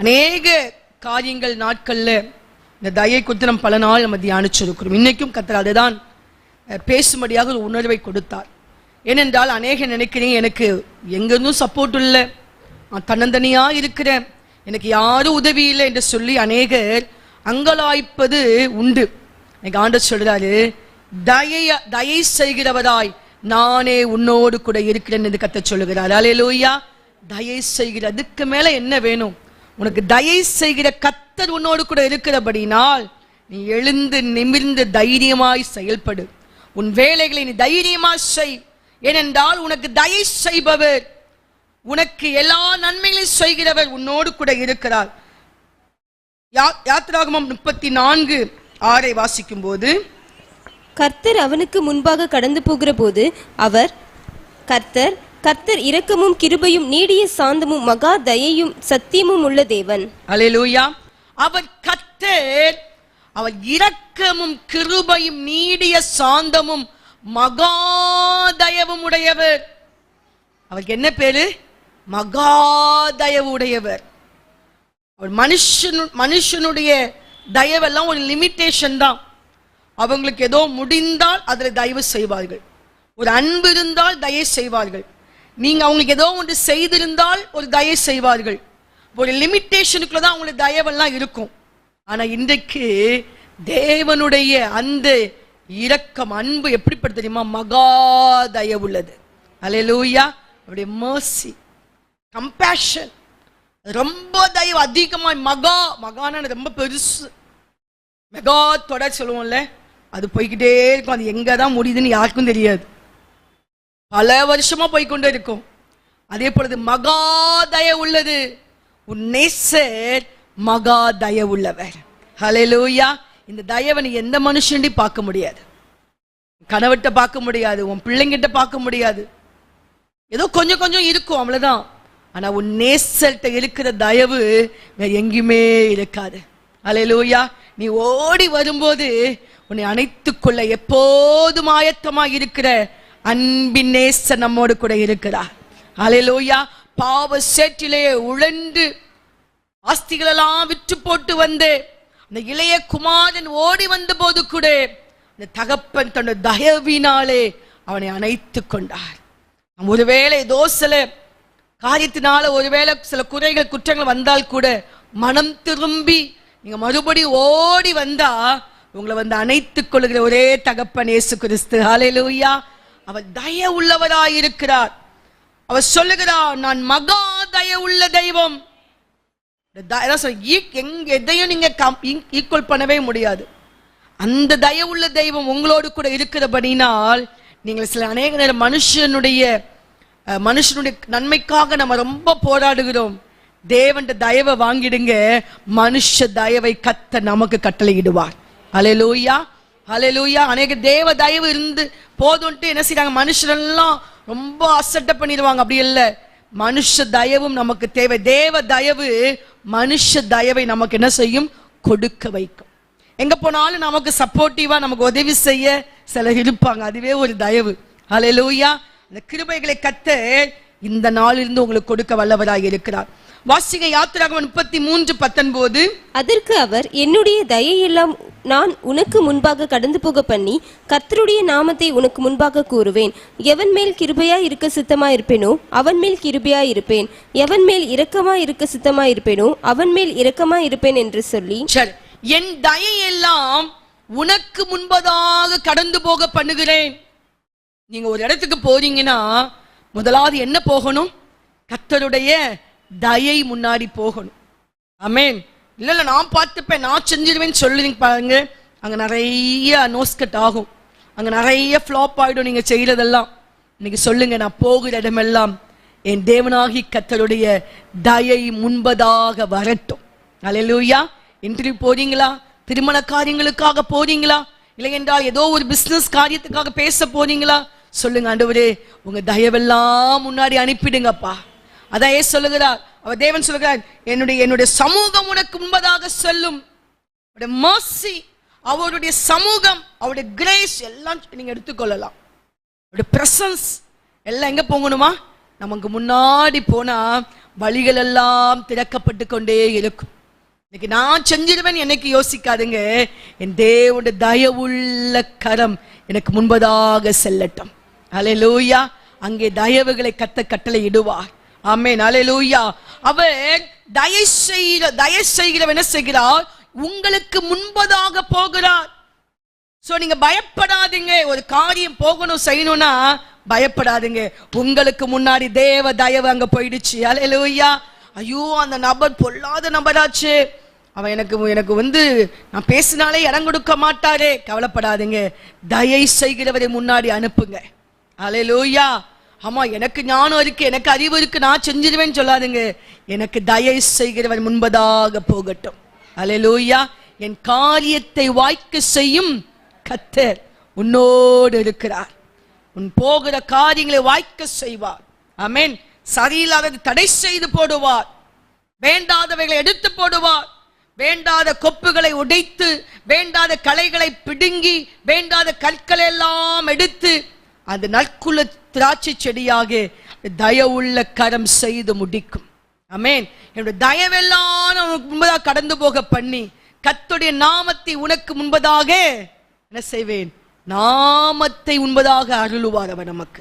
அநேக காரியங்கள் நாட்கள்ல இந்த தயை குறித்து நம்ம பல நாள் நம்ம தியானிச்சிருக்கிறோம். இன்னைக்கும் கர்த்தர் அதுதான் பேசும்படியாக ஒரு உணர்வை கொடுத்தார். ஏனென்றால் அநேக நினைக்கிறேன், எனக்கு எங்கிருந்தும் சப்போர்ட் இல்லை, நான் தன்னந்தனியா இருக்கிறேன், எனக்கு யாரும் உதவி இல்லை என்று சொல்லி அநேகர் அங்கலாய்ப்பது உண்டு. எனக்கு ஆண்டவர் சொல்றாரு, தயை செய்கிறவராய் நானே உன்னோடு கூட இருக்கிறேன் என்று கர்த்தர் சொல்லுகிறார். அல்லேலூயா. தயை செய்கிற, அதுக்கு மேல என்ன வேணும்? உனக்கு தயை செய்கிற கர்த்தர் உன்னோடு கூட இருக்கிறபடினால் நீ எழுந்து நிமிர்ந்து தைரியமாய் செயல்படு. உன் வேலைகளை நீ தைரியமாய் செய். ஏனென்றால் உனக்கு தயை செய்பவர், உனக்கு எல்லா நன்மைகளையும் செய்கிறவர் உன்னோடு கூட இருக்கிறார். யாத்திராகமம் 34:6 வாசிக்கும் போது, கர்த்தர் அவனுக்கு முன்பாக கடந்து போகிற போது அவர் கர்த்தர் இரக்கமும் கிருபையும் நீடிய சாந்தமும் மகா தயையும் சத்தியமும் உள்ள தேவன். அல்லேலூயா. அவர் கர்த்தர், அவர் இரக்கமும் கிருபையும் நீடிய சாந்தமும் மகா தயவும் உடையவர். அவருக்கு என்ன பேரு? மகா தயவு உடையவர். அவர் மனுஷனுடைய தயவெல்லாம் ஒரு லிமிட்டேஷன் தான். அவங்களுக்கு ஏதோ முடிந்தால் அதில் தயவு செய்வார்கள், ஒரு அன்பு இருந்தால் தயை செய்வார்கள். நீங்க அவங்களுக்கு ஏதோ ஒன்று செய்திருந்தால் ஒரு தயை செய்வார்கள். ஒரு லிமிட்டேஷனுக்குள்ள தான் அவங்களுக்கு தயவெல்லாம் இருக்கும். ஆனா இன்றைக்கு தேவனுடைய அந்த இரக்கம், அன்பு எப்படிப்பட்ட தெரியுமா? மகா தயவுள்ளது. அல்லேலூயா. அவருடைய mercy, compassion, ரொம்ப தயவு அதிகமாய், மகான ரொம்ப பெருசு. மெகா தொடர் சொல்லுவோம்ல, அது போய்கிட்டே இருக்கும். அது எங்கதான் முடியுதுன்னு யாருக்கும் தெரியாது, பல வருஷமா போய்கொண்டே இருக்கும். அதே பொழுது மகா தயவு உள்ளது. உன் நேசர் மகா தயவு உள்ளவர். ஹல்லேலூயா. இந்த தயவை நீ எந்த மனுஷன்டி பார்க்க முடியாது, கணவர்கிட்ட பார்க்க முடியாது, உன் பிள்ளைங்கிட்ட பார்க்க முடியாது, ஏதோ கொஞ்சம் கொஞ்சம் இருக்கும், அவ்வளவுதான். ஆனா உன் நேசர்கிட்ட இருக்கிற தயவு வேற எங்கேயுமே இருக்காது. ஹல்லேலூயா. நீ ஓடி வரும்போது உன்னை அணைத்துக் கொள்ள எப்போதும் ஆயத்தமாக இருக்கிற அன்பின் நேசர் நம்மோடு கூட இருக்கிறார். ஹல்லேலூயா. பாவ சேற்றிலே உழன்று ஆஸ்திகளெல்லாம் விற்று போட்டு வந்து அந்த இளைய குமாரன் ஓடி வந்த போது கூட அந்த தகப்பன் தன்னுடைய தயவினாலே அவனை அணைத்துக் கொண்டார். ஒருவேளை தோசல காரியத்தினால ஒருவேளை சில குறைகள் குற்றங்கள் வந்தால் கூட மனம் திரும்பி நீங்க மறுபடி ஓடி வந்தா உங்களை வந்து அணைத்துக் கொள்ளுகிற ஒரே தகப்பன் இயேசு கிறிஸ்து. ஹல்லேலூயா. அவர் தய உள்ளவராயிருக்கிறார். அவர் சொல்லுகிறார், நான் மகா தய உள்ள தெய்வம். எதையும் நீங்க ஈக்குவல் பண்ணவே முடியாது. அந்த தய உள்ள தெய்வம் உங்களோடு கூட இருக்கிறபடினால் நீங்கள் சில அநேக நேரம் மனுஷனுடைய நன்மைக்காக நம்ம ரொம்ப போராடுகிறோம். தேவன் தயவை வாங்கிடுங்க, மனுஷ தயவை கர்த்தர் நமக்கு கட்டளையிடுவார். ஹல்லேலூயா. ஹல்லேலூயா. அநேக தேவ தயவு இருந்து போதும்ட்டு என்ன செய்றாங்க, மனுஷரெல்லாம் ரொம்ப அசட்டை பண்ணிடுவாங்க. அப்படி இல்லை, மனுஷ தயவும் நமக்கு தேவை. தேவ தயவு மனுஷ தயவை நமக்கு என்ன செய்யும்? கொடுக்க வைக்கும். எங்க போனாலும் நமக்கு சப்போர்ட்டிவா நமக்கு உதவி செய்ய சிலர் இருப்பாங்க. அதுவே ஒரு தயவு. ஹல்லேலூயா. அந்த கிருபைகளை கர்த்தர் இந்த நாளிலிருந்து உங்களுக்கு கொடுக்க வல்லவராக இருக்கிறார். வாசிங்க யாத்திராகமம் 33:19. அதற்கு அவர், என்னுடைய தயையெல்லாம் நான் உனக்கு முன்பாக கடந்து போக பண்ணி கர்த்தருடைய நாமத்தை உனக்கு முன்பாக கூறுவேன். எவன் மேல் கிருபையா இருக்க சித்தமா இருப்பேனோ அவன் மேல் கிருபையா இருப்பேன், எவன் மேல் இரக்கமா இருக்க சித்தமா இருப்பேனோ அவன் மேல் இரக்கமா இருப்பேன் என்று சொல்லி, சரி, என் தயையெல்லாம் உனக்கு முன்பதாக கடந்து போக பண்ணுகிறேன். நீங்க ஒரு இடத்துக்கு போறீங்கன்னா முதலாவது என்ன போகணும்? கர்த்தருடைய தயை முன்னாடி போகணும். ஆமென். இல்ல நான் பார்த்துப்பேன், நான் செஞ்சிருவேன்னு சொல்லுவீங்க பாருங்க, அங்க நிறைய நோஸ்கட் ஆகும், அங்க நிறைய ஃபிளாப் ஆயிடும் நீங்க செய்யறதெல்லாம். இன்னைக்கு சொல்லுங்க, நான் போகிற இடமெல்லாம் என் தேவனாகி கர்த்தருடைய தயை முன்பதாக வரட்டும். அல்லேலூயா. இன்டர்வியூ போறீங்களா? திருமண காரியங்களுக்காக போறீங்களா? இல்லை என்றால் ஏதோ ஒரு பிசினஸ் காரியத்துக்காக பேச போறீங்களா? சொல்லுங்க, ஆண்டவரே உங்க தயவெல்லாம் முன்னாடி அனுப்பிடுங்கப்பா. அதையே சொல்லுகிறார் அவர். தேவன் சொல்லுகிறார், என்னுடைய சமூகம் உனக்கு முன்பதாக சொல்லும். அவருடைய mercy, அவருடைய சமூகம், அவருடைய கிரேஸ் எல்லாம் நீங்க எடுத்துக்கொள்ளலாம். அவருடைய பிரசன்ஸ் எல்லாம் எங்க போகணுமா? நமக்கு முன்னாடி போனா வழிகள் எல்லாம் திறக்கப்பட்டு கொண்டே இருக்கும். இன்னைக்கு நான் செஞ்சிருவேன் என்னைக்கு யோசிக்காதுங்க. என் தேவனுடைய தயவுள்ள கரம் எனக்கு முன்பதாக செல்லட்டும். அல்லேலூயா. அங்கே தயவுகளை கட்டளை இடுவார். ஆமென். அல்லேலூயா. அவர் தயை செய்கிறவர் என்ன செய்கிறார்? உங்களுக்கு முன்பதாக போகிறார். சோ நீங்க பயப்படாதீங்க. ஒரு காரியம் போகணும் செய்யணும்னா பயப்படாதீங்க. உங்களுக்கு முன்னாடி தேவ தயவு அங்க போயிடுச்சு. அல்லேலூயா. ஐயோ அந்த நபர் பொல்லாத நபராச்சு, அவன் எனக்கு வந்து நான் பேசினாலே இடம் கொடுக்க மாட்டாரே. கவலைப்படாதீங்க. தயை செய்கிறவரை முன்னாடி அனுப்புங்க. அல்லேலூயா. ஆமா எனக்கு ஞானம் இருக்கு, எனக்கு அறிவு இருக்கு, நான் செஞ்சிருவேன்னு சொல்லாதுங்க. எனக்கு தயை செய்கிறவர் முன்பதாக போகட்டும். அல்லேலூயா. என் காரியத்தை வாய்க்க செய்யும் கர்த்தர் உன்னோடு இருக்கிறார். உன் போகிற காரியங்களை வாய்க்க செய்வார். ஆமென். சரியில்லாதது தடை செய்து போடுவார். வேண்டாதவைகளை எடுத்து போடுவார். வேண்டாத கொப்புகளை உடைத்து, வேண்டாத களைகளை பிடுங்கி, வேண்டாத கற்களை எல்லாம் எடுத்து அந்த நற்குல திராட்சை செடியாக தயவுள்ள கரம் செய்து முடிக்கும். ஆமென். என்னுடைய தயவெல்லாம் உனக்கு முன்பதாக கடந்து போக பண்ணி கர்த்தருடைய நாமத்தை உனக்கு முன்பதாக என்ன செய்வேன்? நாமத்தை முன்பதாக அருளுவார் அவர் நமக்கு.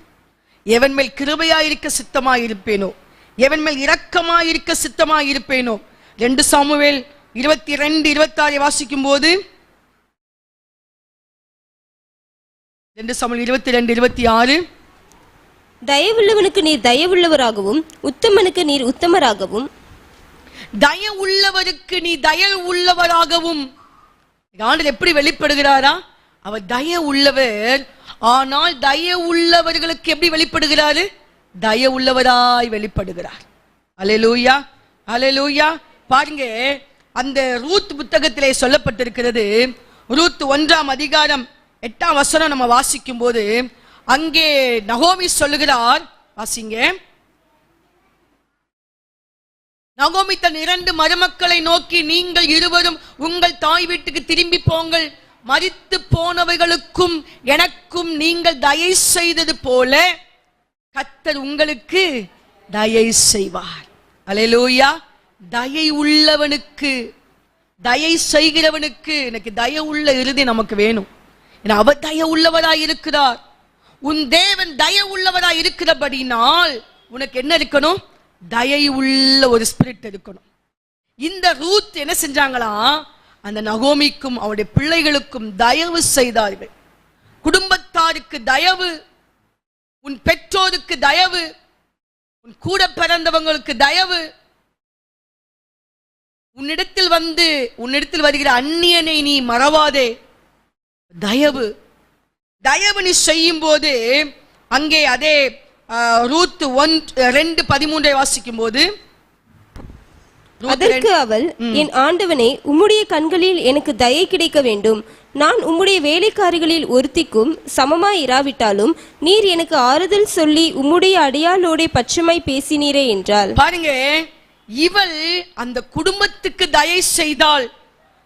எவன் மேல் கிருபையாயிருக்க சித்தமாயிருப்பேனோ, எவன் மேல் இரக்கமாயிருக்க சித்தமாயிருப்பேனோ. 2 சாமுவேல் 22:26 வாசிக்கும் போது 2 சாமுவேல் 22:26 தயவுள்ளவனுக்கு நீர் தயவுள்ளவராகவும் உத்தமனுக்கு நீர் உத்தமராகவும். தயவுள்ளவருக்கு நீ தயவு உள்ளவராகவும். ஆண்டவர் எப்படி வெளிப்படுகிறாரா? அவர் தய உள்ளவர். ஆனால் தய உள்ளவர்களுக்கு எப்படி வெளிப்படுகிறாரு? தய உள்ளவராய் வெளிப்படுகிறார். அல்லேலூயா. அல்லேலூயா. பாருங்க, அந்த ரூத் புத்தகத்திலே சொல்லப்பட்டிருக்கிறது. ரூத் 1ஆம் அதிகாரம் 8ஆம் வசனம் நம்ம வாசிக்கும் போது அங்கே நகோமி சொல்லுகிறார். வாசிங்க. நகோமி தன் 2 மருமக்களை நோக்கி, நீங்கள் இருவரும் உங்கள் தாய் வீட்டுக்கு திரும்பி போங்கள். மரித்து போனவைகளுக்கும் எனக்கும் நீங்கள் தயை செய்தது போல கர்த்தர் உங்களுக்கு தயை செய்வார். அல்லேலூயா. தயை உள்ளவனுக்கு, தயை செய்கிறவனுக்கு எனக்கு தய உள்ள இறுதி நமக்கு வேணும். அவர் தய உள்ளவராய் இருக்கிறார். உன் தேவன் தய உள்ளவராய் இருக்கிறபடினால் உனக்கு என்ன இருக்கணும்? தயை உள்ள ஒரு ஸ்பிரிட் இருக்கணும். இந்த ரூத் என்ன செஞ்சாங்களா? அந்த நகோமிக்கும் அவருடைய பிள்ளைகளுக்கும் தயவு செய்தார்கள். குடும்பத்தாருக்கு தயவு, உன் பெற்றோருக்கு தயவு, உன் கூட பிறந்தவங்களுக்கு தயவு, உன்னிடத்தில் வருகிற அந்நியனை நீ மறவாதே. தயவு தயவு நீ செய்யும் போது அங்கே அதே ரூத் 2:13 வாசிக்கும் போது, அதற்கு அவள், என் ஆண்டவனே, உம்முடைய கண்களில் எனக்கு தயை கிடைக்க வேண்டும். நான் உம்முடைய வேலைக்காரிகளில் ஒருத்திக்கும் சமமாய் இராவிட்டாலும் நீர் எனக்கு ஆறுதல் சொல்லி உம்முடைய அடியாளோட பட்சமாய் பேசினீரே என்றாள். பாருங்க, இவள் அந்த குடும்பத்துக்கு தயை செய்தாள்.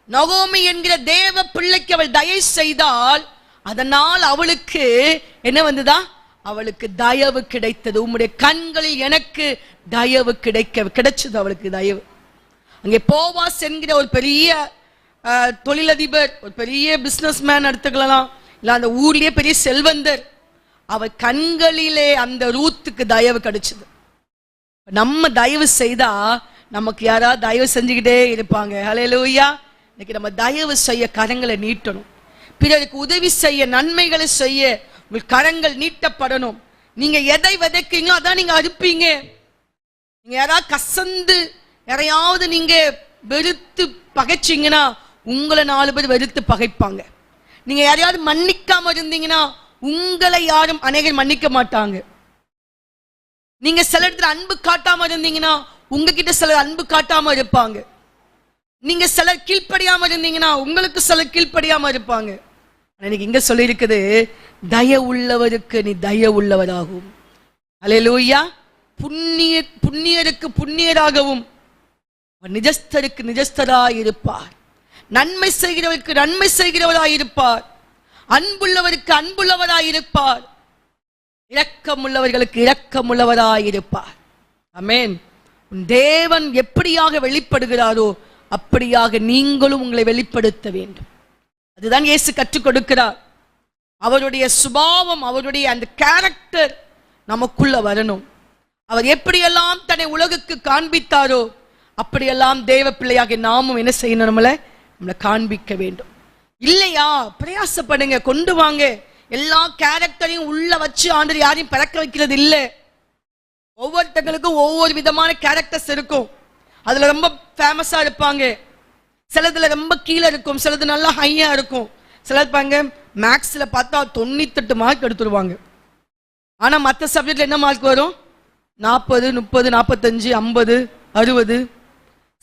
நகோமி என்கிற தேவ பிள்ளைக்கு அவள் தயை செய்தாள். அதனால் அவளுக்கு என்ன வந்ததா? அவளுக்கு தயவு கிடைத்தது. உம்முடைய கண்களில் எனக்கு தயவு கிடைச்சது. அவளுக்கு தயவு. அங்கே போவாஸ் என்கிற ஒரு பெரிய தொழிலதிபர், ஒரு பெரிய பிசினஸ் மேன் எடுத்துக்கலாம், இல்ல அந்த ஊர்லயே பெரிய செல்வந்தர், அவர் கண்களிலே அந்த ரூத்துக்கு தயவு கிடைச்சது. நம்ம தயவு செய்தா நமக்கு யாராவது தயவு செஞ்சுக்கிட்டே இருப்பாங்க. ஹல்லேலூயா. இன்னைக்கு நம்ம தயவு செய்ய கரங்களை நீட்டணும். பிறருக்கு உதவி செய்ய, நன்மைகளை செய்ய உங்கள் கரங்கள் நீட்டப்படணும். நீங்க எதை விதைக்கீங்களோ அதான் நீங்க அறுப்பீங்க. நீங்க யாராவது கசந்து யாரையாவது நீங்க வெறுத்து பகைச்சிங்கன்னா உங்களை 4 பேர் வெறுத்து பகைப்பாங்க. நீங்க யாரையாவது மன்னிக்காம இருந்தீங்கன்னா உங்களை யாரும் அநேகர் மன்னிக்க மாட்டாங்க. நீங்க சில இடத்துல அன்பு காட்டாம இருந்தீங்கன்னா உங்ககிட்ட சிலர் அன்பு காட்டாம இருப்பாங்க. நீங்க சிலர் கீழ்ப்படியாம இருந்தீங்கன்னா உங்களுக்கு சிலர் கீழ்ப்படியாம இருப்பாங்க. எனக்கு இங்க சொல்லி இருக்குது, தய உள்ளவருக்கு நீ தய உள்ளவராகவும். அல்லேலூயா. புண்ணியருக்கு புண்ணியராகவும் நிஜஸ்தருக்கு நிஜஸ்தராய் இருப்பார். நன்மை செய்கிறவருக்கு நன்மை செய்கிறவராய் இருப்பார். அன்புள்ளவருக்கு அன்புள்ளவராய் இருப்பார். இரக்கம் உள்ளவர்களுக்கு இரக்கம் உள்ளவராய் இருப்பார். ஆமென். உன் தேவன் எப்படியாக வெளிப்படுகிறாரோ அப்படியாக நீங்களும் உங்களை வெளிப்படுத்த வேண்டும். அதுதான் இயேசு கற்றுக் கொடுக்கிறார். அவருடைய சுபாவம், அவருடைய அந்த கேரக்டர் நமக்குள்ள வரணும். அவர் எப்படியெல்லாம் தன்னை உலகுக்கு காண்பித்தாரோ அப்படியெல்லாம் தேவ பிள்ளையாக நாமும் என்ன செய்யணும், நம்மளை காண்பிக்க வேண்டும். இல்லையா, பிரயாசப்படுங்க, கொண்டு வாங்க. எல்லா கேரக்டரையும் உள்ள வச்சு ஆண்டவர் யாரையும் பறக்க வைக்கிறது இல்லை. ஒவ்வொருத்தங்களுக்கும் ஒவ்வொரு விதமான கேரக்டர்ஸ் இருக்கும். அதுல ரொம்ப ஃபேமஸா இருப்பாங்க, சிலதுல ரொம்ப கீழே இருக்கும், சிலது நல்லா ஹையா இருக்கும். சிலர் பாங்க மேக்ஸ்ல பார்த்தா 98 மார்க் எடுத்துருவாங்க. ஆனா மற்ற சப்ஜெக்ட்ல என்ன மார்க் வரும்? 40, 30, 45, 50, 60.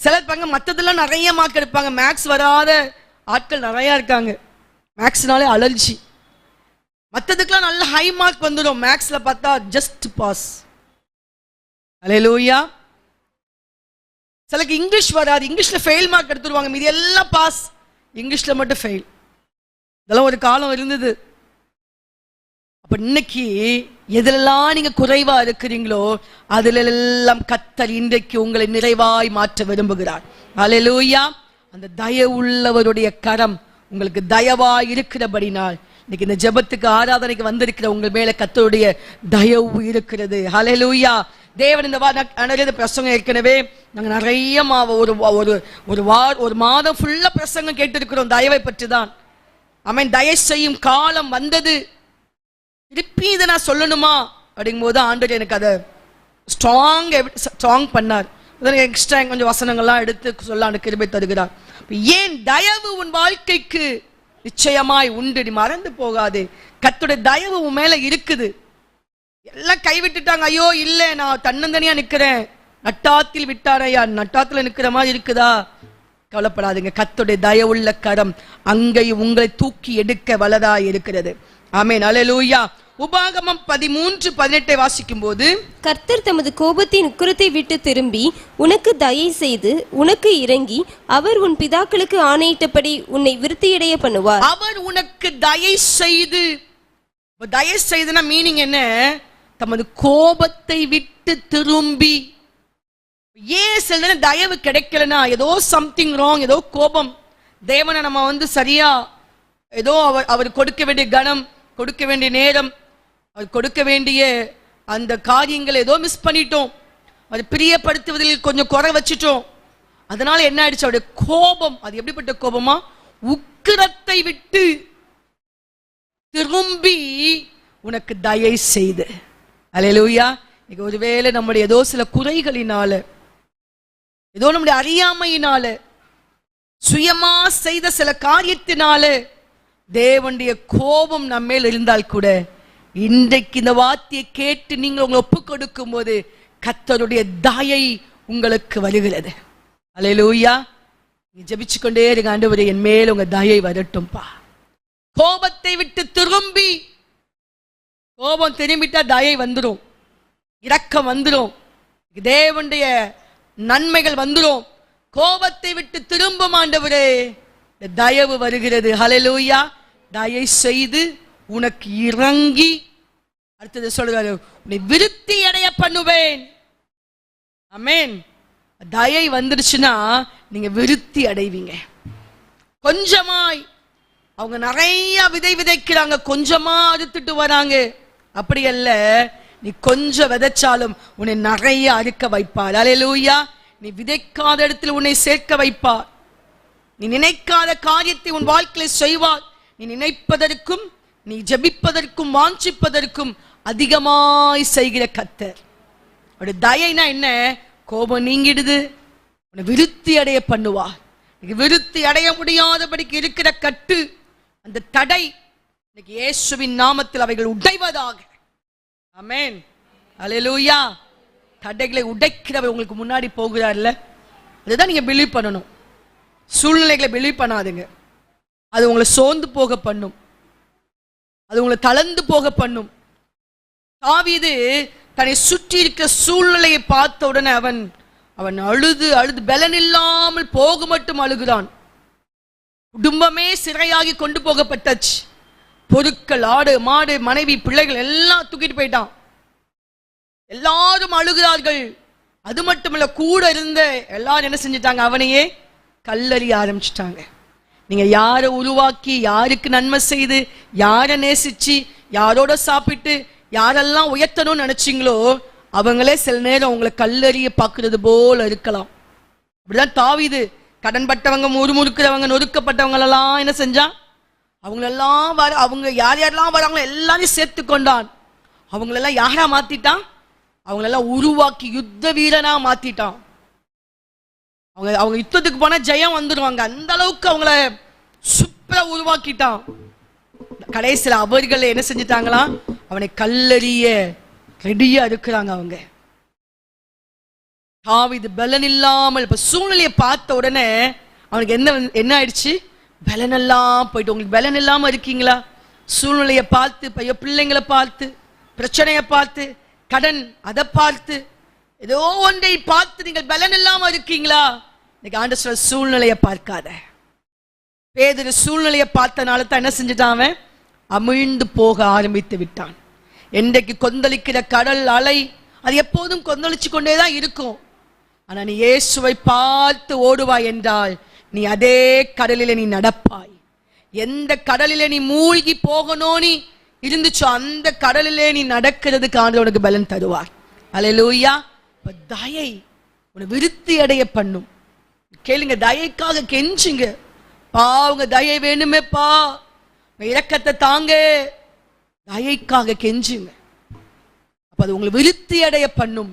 சிலர் பாங்க மற்றதெல்லாம் நிறைய மார்க் எடுப்பாங்க. மேக்ஸ் வராத ஆட்கள் நிறைய இருக்காங்க. மேக்ஸ்னாலே அலர்ஜி. மற்றதுக்கெல்லாம் நல்ல ஹை மார்க் வந்துடும். மேக்ஸ்ல பார்த்தா ஜஸ்ட் பாஸ். அல்லேலூயா. சிலருக்கு இங்கிலீஷ் வராது, இங்கிலீஷ்ல ஃபெயில் மார்க் எடுத்துருவாங்க, மீதி எல்லாம் பாஸ், இங்கிலீஷ்ல மட்டும் ஃபெயில். இதெல்லாம் ஒரு காலம் இருந்தது. அப்ப இன்னைக்கு எதெல்லாம் நீங்க குறைவா இருக்கிறீங்களோ அதுல எல்லாம் கர்த்தர் இன்றைக்கு உங்களை நிறைவாய் மாற்ற விரும்புகிறார். அல்லேலூயா. அந்த தயவுள்ளவருடைய கரம் உங்களுக்கு தயவாய் இருக்கிறபடினால் இன்னைக்கு இந்த ஜெபத்துக்கு ஆராதனைக்கு வந்திருக்கிற உங்கள் மேல கர்த்தருடைய தயவு இருக்கிறது. அல்லேலூயா. தேவன் இந்த பிரசங்கம் ஏற்கனவே நாங்க நிறைய ஒரு மாதம் ஃபுல்லா பிரசங்கம் கேட்டு இருக்கிறோம் தயவை பற்றி தான். ஆமென். தயவு செய்யும் காலம் வந்தது. திருப்பி இதை நான் சொல்லணுமா அப்படிங்கும் போது ஆண்டவர் எனக்கு அதை ஸ்ட்ராங் பண்ணார். எக்ஸ்ட்ரா கொஞ்சம் வசனங்கள்லாம் எடுத்து சொல்ல கிருபை தருகிறார். ஏன் தயவு உன் வாழ்க்கைக்கு நிச்சயமாய் உண்டு, நீ மறந்து போகாதே. கர்த்தருடைய தயவு உன் மேல இருக்குது. எல்லாம் கைவிட்டுட்டாங்க, ஐயோ இல்ல நான் தன்னந்தனியா நிக்கிறேன், நட்டாத்தில் விட்டாரையா, நட்டாத்துல நிக்கிற மாதிரி இருக்குதா? கவலைப்படாதுங்க, கர்த்தருடைய தயவுள்ள கரம் அங்கே உங்களை தூக்கி எடுக்க வல்லதாய் இருக்கிறது. ஆமென். அல்லேலூயா. உபாகமம் 13:18 வாசிக்கும் போது, கர்த்தர் தமது கோபத்தின் உக்கிரத்தை விட்டு திரும்பி உனக்கு தயை செய்து உனக்கு இறங்கி அவர் உன் பிதாக்களுக்கு ஆணையிட்டபடி உன்னை விருத்தியடைய பண்ணுவார். அவர் உனக்கு தயை செய்து, தயை செய்துனா மீனிங் என்ன? தமது கோபத்தை விட்டு திரும்பி. ஏன் சில தயவு கிடைக்கலனா ஏதோ சம்திங் ராங், ஏதோ கோபம். தேவனை நம்ம சரியா ஏதோ அவர் கொடுக்க வேண்டிய கணம், கொடுக்க வேண்டிய நேரம், அவர் கொடுக்க வேண்டிய அந்த காரியங்களை ஏதோ மிஸ் பண்ணிட்டோம். அதை பிரியப்படுத்துவதில் கொஞ்சம் குறை வச்சுட்டோம். அதனால என்ன ஆயிடுச்சு? அவருடைய கோபம், அது எப்படிப்பட்ட கோபமா? உக்கிரத்தை விட்டு திரும்பி உனக்கு தயை செய்து. அல்லேலூயா. இன்னைக்கு ஒருவேளை நம்முடைய ஏதோ சில குறைகளினால, ஏதோ நம்முடைய அறியாமையினால, சுயமா செய்த சில காரியத்தினால தேவனுடைய கோபம் நம்ம மேல் இருந்தால் கூட இன்றைக்கு இந்த வார்த்தையை கேட்டு நீங்கள் உங்களை ஒப்பு கொடுக்கும் போது கர்த்தருடைய தயை உங்களுக்கு வருகிறது. அல்லேலூயா. நீ ஜெபிச்சு கொண்டே இருங்க, ஆண்டவரே என் மேல் உங்க தயை வரட்டும்பா. கோபத்தை விட்டு திரும்பி, கோபம் திரும்பிட்டா தயை வந்துடும், இரக்கம் வந்துடும், தேவனுடைய நன்மைகள் வந்துடும். கோபத்தை விட்டு திரும்பும் ஆண்டவரே தயவு வருகிறது. ஹல்லேலூயா. தயை செய்து உனக்கு இறங்கி, அடுத்தது சொல்றாரு, உன்னை விருத்தி அடைய பண்ணுவேன். ஆமென். தயை வந்துருச்சுன்னா நீங்க விருத்தி அடைவீங்க. கொஞ்சமாய் அவங்க நிறைய விதை விதைக்கிறாங்க, கொஞ்சமா அறுத்துட்டு வராங்க. அப்படி அல்ல, நீ கொஞ்சம் விதைச்சாலும் உன்னை நிறைய அறுக்க வைப்பார். அல்லேலூயா. நீ விதைக்காத இடத்தில் உன்னை சேர்க்க வைப்பார். நீ நினைக்காத காரியத்தை உன் வாழ்க்கையில செய்வார். நீ நினைப்பதற்கும் நீ ஜெபிப்பதற்கும் வாஞ்சிப்பதற்கும் அதிகமாய் செய்கிற கர்த்தர். அவருடைய தயைனா என்ன? கோபம் நீங்கிடுது, உன்னை விருத்தி அடைய பண்ணுவார். விருத்தி அடைய முடியாதபடிக்கு இருக்கிற கட்டு, அந்த தடை இன்னைக்கு இயேசுவின் நாமத்தில் அவைகள் உடைவதாக. ஆமென். அல்லேலூயா. தடைகளை உடைக்கிறவர் உங்களுக்கு முன்னாடி போகிறார்ல, அதுதான் நீங்க பிலீவ் பண்ணணும். சூழ்நிலைகளை பிலீவ் பண்ணாதுங்க. அது உங்களை சோர்ந்து போக பண்ணும், அது உங்களை தளர்ந்து போக பண்ணும். தாவீது தன்னை சுற்றி இருக்கிற சூழ்நிலையை பார்த்த உடனே அவன் அழுது அழுது பலன் இல்லாமல் போக மட்டும் அழுகிறான். குடும்பமே சிறையாகி கொண்டு போகப்பட்டாச்சு. பொருட்கள், ஆடு மாடு மனைவி பிள்ளைகள் எல்லாம் தூக்கிட்டு போயிட்டான். எல்லாரும் அழுகிறார்கள். அது மட்டுமல்ல, கூட இருந்த எல்லாரும் என்ன செஞ்சிட்டாங்க? அவனையே கல்லறிய ஆரம்பிச்சிட்டாங்க. நீங்க யாரை உருவாக்கி, யாருக்கு நன்மை செய்து, யாரை நேசிச்சு, யாரோட சாப்பிட்டு, யாரெல்லாம் உயர்த்தணும்னு நினைச்சீங்களோ அவங்களே சில நேரம் உங்களை கல்லறிய பார்க்கறது போல இருக்கலாம். அப்படிதான் தாவீது கடன் பட்டவங்க, முறுமுறுக்கிறவங்க, நொறுக்கப்பட்டவங்க எல்லாம் என்ன செஞ்சான்? அவங்களெல்லாம் அவங்க யார் யாரெல்லாம் வராங்களோ எல்லாரையும் சேர்த்து கொண்டான். அவங்களெல்லாம் யாரா மாத்திட்டான்? அவங்களெல்லாம் உருவாக்கி யுத்த வீரனா மாத்திட்டான். அவங்க யுத்தத்துக்கு போனா ஜெயம் வந்துடுவாங்க, அந்த அளவுக்கு அவங்கள சூப்பரா உருவாக்கிட்டான். கடைசியில் அவர்கள் என்ன செஞ்சிட்டாங்களா? அவனை கல்லறிய ரெடியா இருக்கிறாங்க. அவங்க தாவீது பலன் இல்லாமல் இப்ப சூழ்நிலையை பார்த்த உடனே அவனுக்கு என்ன ஆயிடுச்சு? பலன் எல்லாம் போயிட்டு. உங்களுக்கு பலன் இல்லாம இருக்கீங்களா? சூழ்நிலையை பார்த்து, பைய பிள்ளைங்களை பார்த்து, பிரச்சனையை பார்த்து, கடன் அதை பார்த்து, ஏதோ ஒன்றை பார்த்து நீங்கள் பலன் இல்லாம இருக்கீங்களா? இன்னைக்கு ஆண்டவர் சொல்ற, சூழ்நிலையை பார்க்காத. பேதுரு சூழ்நிலையை பார்த்தனால தான் என்ன செஞ்சுட்டான்? அவன் அமிழ்ந்து போக ஆரம்பித்து விட்டான். என்றைக்கு கொந்தளிக்கிற கடல் அலை அது எப்போதும் கொந்தளிச்சு கொண்டேதான் இருக்கும். ஆனா நீ இயேசுவை பார்த்து ஓடுவாய் என்றால் நீ அதே கடலிலே நீ நடப்பாய். எந்த கடலிலே நீ மூழ்கி போகணும் நீ இருந்துச்சோ அந்த கடலிலே நீ நடக்கிறதுக்கு ஆண்டவர் உனக்கு பலன் தருவார். அல்லேலூயா. தயை உன்னை விருத்தி அடைய பண்ணும். கேளுங்க, தயைக்காக கெஞ்சுங்க. உங்க தயை வேணுமேப்பா, இரக்கத்தை தாங்க, தயைக்காக கெஞ்சுங்க. அப்ப அது உங்களை விருத்தி அடைய பண்ணும்.